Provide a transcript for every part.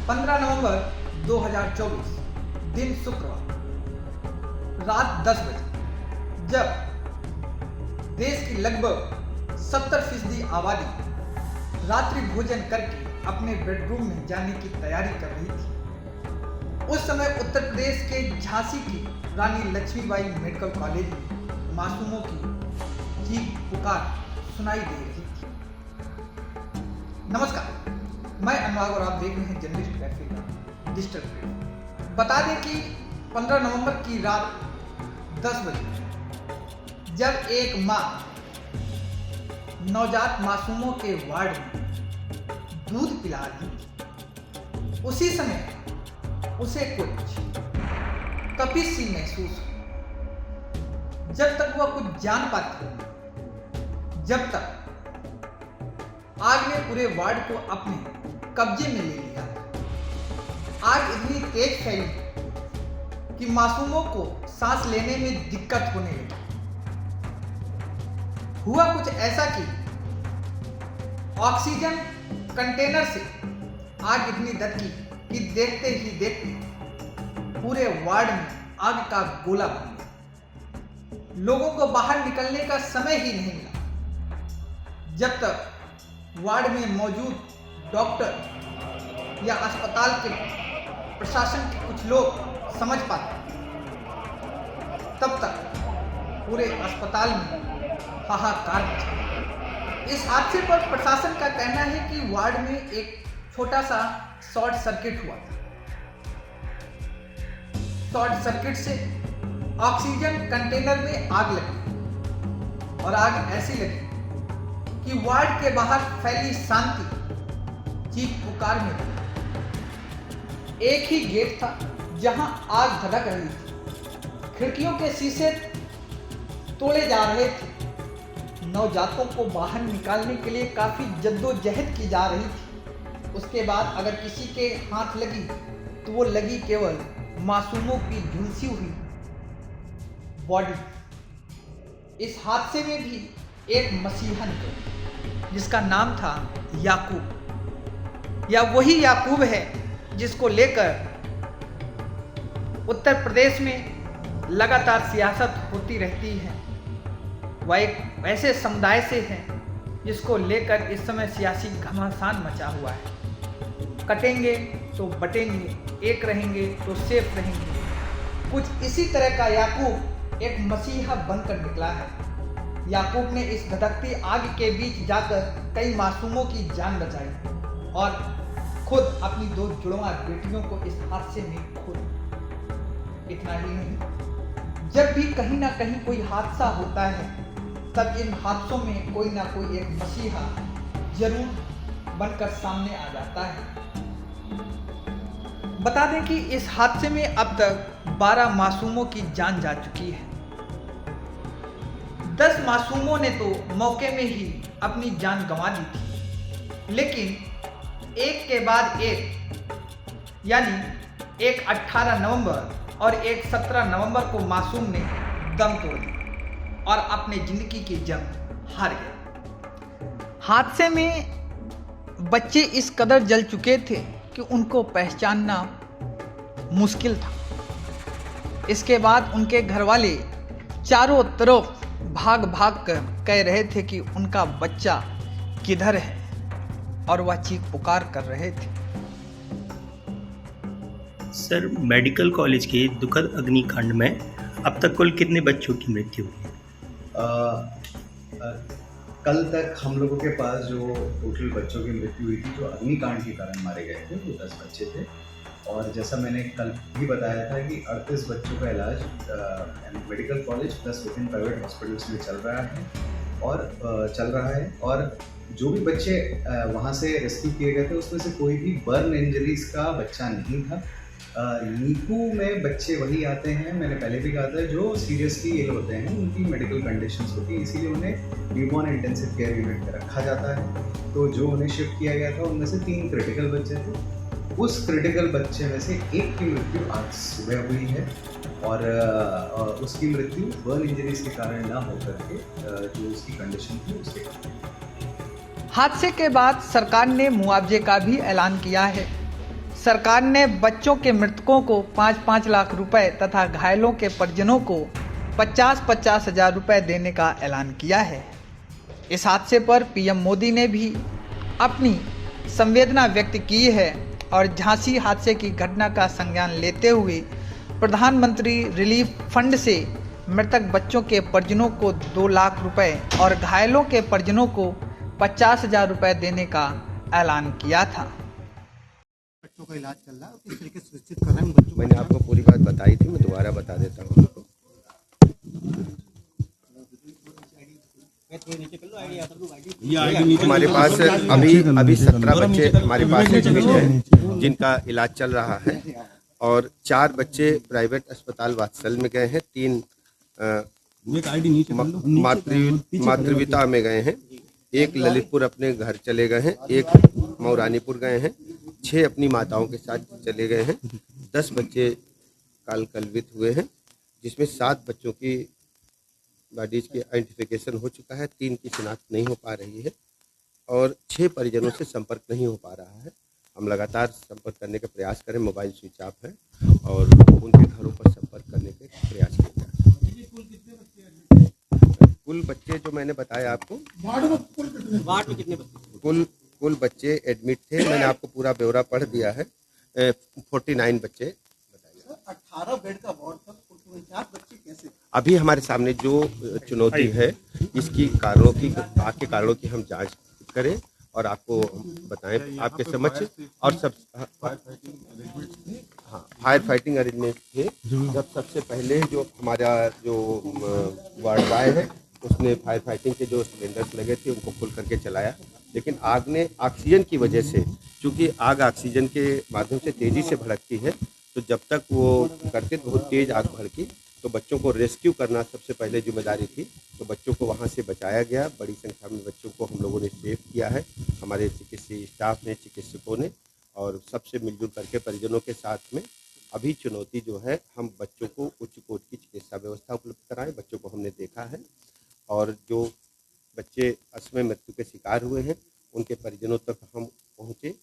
15 नवंबर 2024 दिन शुक्रवार रात 10 बजे जब देश की लगभग 70% आबादी रात्रि भोजन करके अपने बेडरूम में जाने की तैयारी कर रही थी। उस समय उत्तर प्रदेश के झांसी की रानी लक्ष्मीबाई मेडिकल कॉलेज में मासूमों की चीख पुकार सुनाई दे रही थी। नमस्कार, मैं अनुराग और आप देख रहे हैं जर्नलिस्ट कैफे का डिजिटल प्लेटफॉर्म। बता दें कि 15 नवंबर की रात 10 बजे जब एक मां नवजात मासूमों के वार्ड में दूध पिला रही थी, उसी समय उसे कुछ तपिश सी महसूस हुई। जब तक वह कुछ जान पाती, जब तक आग ने पूरे वार्ड को अपने कब्जे में ले लिया। आग इतनी तेज फैली कि मासूमों को सांस लेने में दिक्कत होने लगी। हुआ कुछ ऐसा कि ऑक्सीजन कंटेनर से आग इतनी दबकी कि देखते ही देखते पूरे वार्ड में आग का गोला बन गया। लोगों को बाहर निकलने का समय ही नहीं मिला जब तक वार्ड में मौजूद डॉक्टर या अस्पताल के प्रशासन के कुछ लोग समझ पाते, तब तक पूरे अस्पताल में हाहाकार मचा। इस हादसे पर प्रशासन का कहना है कि वार्ड में एक छोटा सा शॉर्ट सर्किट हुआ था। शॉर्ट सर्किट से ऑक्सीजन कंटेनर में आग लगी और आग ऐसी लगी कि वार्ड के बाहर फैली शांति चीख पुकार में बनी। एक ही गेट था जहां आग धधक रही थी। खिड़कियों के शीशे तोड़े जा रहे थे। नवजातों को बाहर निकालने के लिए काफी जद्दोजहद की जा रही थी। उसके बाद अगर किसी के हाथ लगी तो वो लगी केवल मासूमों की झुलसी हुई बॉडी। इस हादसे में भी एक मसीहा निकला जिसका नाम था याकूब, या वही याकूब है जिसको लेकर उत्तर प्रदेश में लगातार सियासत होती रहती है। वह एक ऐसे समुदाय से है जिसको लेकर इस समय सियासी घमासान मचा हुआ है। कटेंगे तो बटेंगे, एक रहेंगे तो सेफ रहेंगे। कुछ इसी तरह का याकूब एक मसीहा बनकर निकला है। याकूब ने इस धधकती आग के बीच जाकर कई मासूमों की जान बचाई और खुद अपनी 2 जुड़वा बेटियों को इस हादसे में खो दिया। इतना ही नहीं, जब भी कहीं ना कहीं कोई हादसा होता है तब इन हादसों में कोई ना कोई एक मसीहा जरूर बनकर सामने आ जाता है। बता दें कि इस हादसे में अब तक 12 मासूमों की जान जा चुकी है। 10 मासूमों ने तो मौके में ही अपनी जान गंवा दी थी, लेकिन एक के बाद एक, यानी एक 18 नवंबर और एक 17 नवंबर को मासूम ने दम तोड़ दिया और अपने जिंदगी की जंग हार गए। हादसे में बच्चे इस कदर जल चुके थे कि उनको पहचानना मुश्किल था। इसके बाद उनके घर वाले चारों तरफ भाग भाग कर कह रहे थे कि उनका बच्चा किधर है और वह चीख पुकार कर रहे थे। सर, मेडिकल कॉलेज के दुखद अग्निकांड में अब तक कुल कितने बच्चों की मृत्यु हुई है? कल तक हम लोगों के पास जो टोटल बच्चों की मृत्यु हुई थी जो अग्निकांड के कारण मारे गए थे वो 10 बच्चे थे। और जैसा मैंने कल भी बताया था कि 38 बच्चों का इलाज medical college plus with in private hospitals में चल रहा है। और जो भी बच्चे वहाँ से रेस्क्यू किए गए थे उसमें से कोई भी बर्न इंजरीज का बच्चा नहीं था। नीकू में बच्चे वही आते हैं, मैंने पहले भी कहा था, जो सीरियसली इल होते हैं, उनकी मेडिकल कंडीशंस होती है, इसीलिए उन्हें न्यूबॉर्न इंटेंसिव केयर यूनिट में रखा जाता है। तो जो उन्हें शिफ्ट किया गया था उनमें से 3 क्रिटिकल बच्चे थे। उस क्रिटिकल बच्चे में से एक की मृत्यु आज सुबह हुई है और उसकी मृत्यु बर्न इंजरीज के कारण ना होकर के जो उसकी कंडीशन थी उसके कारण। हादसे के बाद सरकार ने मुआवजे का भी ऐलान किया है। सरकार ने बच्चों के मृतकों को 5-5 लाख रुपए तथा घायलों के परिजनों को 50-50 हजार रुपए देने का ऐलान किया है। इस हादसे पर पीएम मोदी ने भी अपनी संवेदना व्यक्त की है और झांसी हादसे की घटना का संज्ञान लेते हुए प्रधानमंत्री रिलीफ फंड से मृतक बच्चों के परिजनों को 2 लाख रुपए और घायलों के परिजनों को 50,000 रुपए देने का ऐलान किया था। बच्चों का इलाज चल रहा है, किस तरीके से सुनिश्चित कर रहे हैं बच्चों? मैंने आपको पूरी बात बताई थी, मैं दोबारा बता देता हूँ आपको। हमारे पास अभी 17 बच्चे हमारे पास एडमिट हैं जिनका इलाज चल रहा है और 4 बच्चे प्राइवेट अस्पताल वात्सल में गए हैं, 3 मातृविता में गए हैं, 1 ललितपुर अपने घर चले गए हैं, 1 मौरानीपुर गए हैं, 6 अपनी माताओं के साथ चले गए हैं, 10 बच्चे कलवित हुए हैं, जिसमें 7 बच्चों की बॉडीज की आइडेंटिफिकेशन हो चुका है, 3 की शिनाख्त नहीं हो पा रही है और 6 परिजनों से संपर्क नहीं हो पा रहा है। हम लगातार संपर्क करने का प्रयास करें, मोबाइल स्विच ऑफ है और उनके घरों पर संपर्क करने के प्रयास किए जा रहे हैं। कुल बच्चे जो मैंने बताया आपको, वार्ड में कितने बच्चे? कुल बच्चे एडमिट थे, मैंने आपको पूरा ब्यौरा पढ़ दिया है। 49 बच्चे बताइए। 18 बेड का वार्ड था, 49 बच्चे कैसे? अभी हमारे सामने जो चुनौती है इसकी कारणों की हम जांच करें और आपको बताएं आपके समक्ष। और सब फायर फाइटिंग अरेंजमेंट थे। जब सबसे पहले जो हमारा जो वार्ड बॉय है उसने फायर फाइटिंग के जो सिलेंडर्स लगे थे उनको खोल करके चलाया, लेकिन आग ने ऑक्सीजन की वजह से, चूँकि आग ऑक्सीजन के माध्यम से तेज़ी से भड़कती है, तो जब तक वो करते बहुत तेज़ आग भड़की तो बच्चों को रेस्क्यू करना सबसे पहले जिम्मेदारी थी। तो बच्चों को वहाँ से बचाया गया, बड़ी संख्या में बच्चों को हम लोगों ने सेव किया है, हमारे चिकित्सीय स्टाफ ने, चिकित्सकों ने, और सबसे मिलजुल करके परिजनों के साथ में। अभी चुनौती जो है, हम बच्चों को उच्च कोटि की चिकित्सा व्यवस्था उपलब्ध कराएं। बच्चों को हमने देखा है और जो बच्चे असमय मृत्यु के शिकार हुए हैं उनके परिजनों तक हम पहुँचे।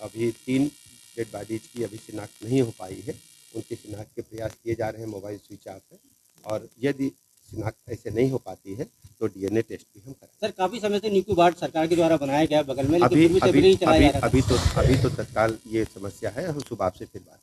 अभी 3 डेड बॉडीज की अभी शिनाख्त नहीं हो पाई है, उनकी शिनाख्त के प्रयास किए जा रहे हैं, मोबाइल स्विच ऑफ है और यदि शिनाख्त ऐसे नहीं हो पाती है तो डीएनए टेस्ट भी हम करें। सर, काफी समय से नीकू वार्ड सरकार के द्वारा बनाया गया बगल में, लेकिन अभी तो तत्काल ये समस्या है, हम सुबह से फिर बात